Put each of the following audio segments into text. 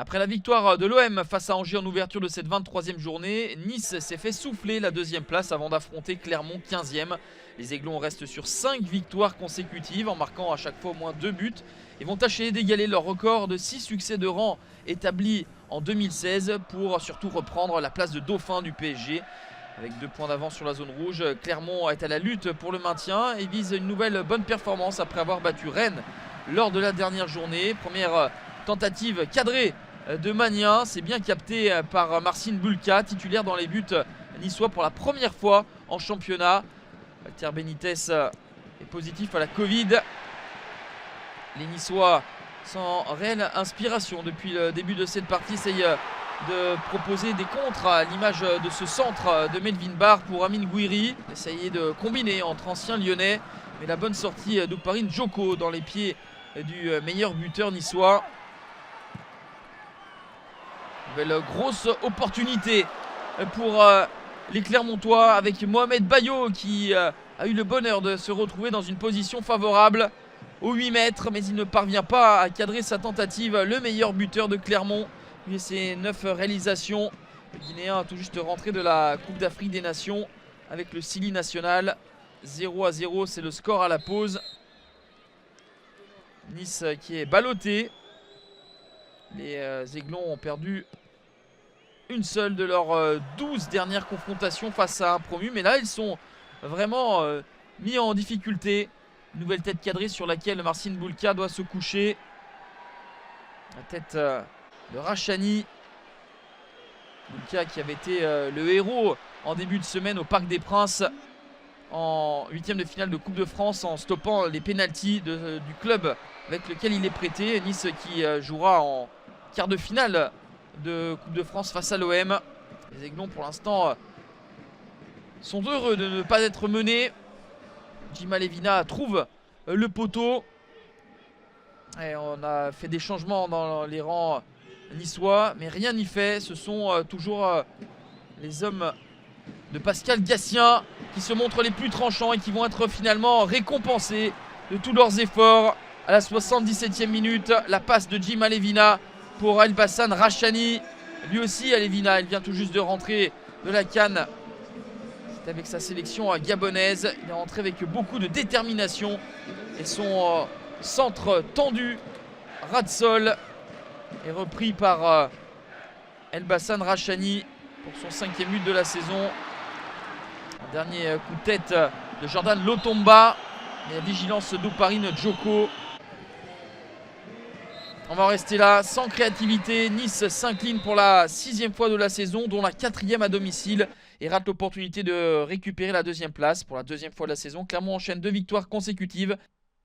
Après la victoire de l'OM face à Angers en ouverture de cette 23e journée, Nice s'est fait souffler la deuxième place avant d'affronter Clermont 15e. Les Aiglons restent sur 5 victoires consécutives en marquant à chaque fois au moins 2 buts et vont tâcher d'égaler leur record de 6 succès de rang établi en 2016 pour surtout reprendre la place de dauphin du PSG. Avec 2 points d'avance sur la zone rouge, Clermont est à la lutte pour le maintien et vise une nouvelle bonne performance après avoir battu Rennes lors de la dernière journée. Première tentative cadrée de Magnin, c'est bien capté par Marcin Bulka, titulaire dans les buts niçois pour la première fois en championnat. Walter Benitez est positif à la Covid. Les Niçois, sans réelle inspiration depuis le début de cette partie, essayent de proposer des contres à l'image de ce centre de Melvin Barr pour Amine Gouiri. Essayer de combiner entre anciens lyonnais, mais la bonne sortie d'Oukpari Djoko dans les pieds du meilleur buteur niçois. Nouvelle grosse opportunité pour les Clermontois avec Mohamed Bayo qui a eu le bonheur de se retrouver dans une position favorable aux 8 mètres, mais il ne parvient pas à cadrer sa tentative. Le meilleur buteur de Clermont, lui et ses 9 réalisations. Le Guinéen a tout juste rentré de la Coupe d'Afrique des Nations avec le Sili national. 0-0, c'est le score à la pause. Nice qui est ballotté. Les Aiglons ont perdu une seule de leurs 12 dernières confrontations face à un promu. Mais là, ils sont vraiment mis en difficulté. Nouvelle tête cadrée sur laquelle Marcin Bulka doit se coucher. La tête de Rachani. Bulka qui avait été le héros en début de semaine au Parc des Princes en 8e de finale de Coupe de France en stoppant les pénaltys du club avec lequel il est prêté. Nice qui jouera en quart de finale de Coupe de France face à l'OM. Les Aiglons pour l'instant sont heureux de ne pas être menés. Djima Levina trouve le poteau. Et on a fait des changements dans les rangs niçois, mais rien n'y fait. Ce sont toujours les hommes de Pascal Gatien qui se montrent les plus tranchants et qui vont être finalement récompensés de tous leurs efforts. À la 77e minute, la passe de Djima Levina pour Elbassan Rachani. Lui aussi, Levina, il vient tout juste de rentrer de la CAN. C'est avec sa sélection gabonaise. Il est rentré avec beaucoup de détermination. Et son centre tendu, ras de sol, est repris par Elbassan Rachani pour son 5e but de la saison. Un dernier coup de tête de Jordan Lotomba. Et la vigilance d'Oukpari Djoko. On va en rester là, sans créativité. Nice s'incline pour la 6e fois de la saison, dont la 4e à domicile, et rate l'opportunité de récupérer la 2e place. Pour la 2e fois de la saison, Clermont enchaîne 2 victoires consécutives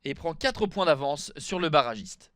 et prend 4 points d'avance sur le barragiste.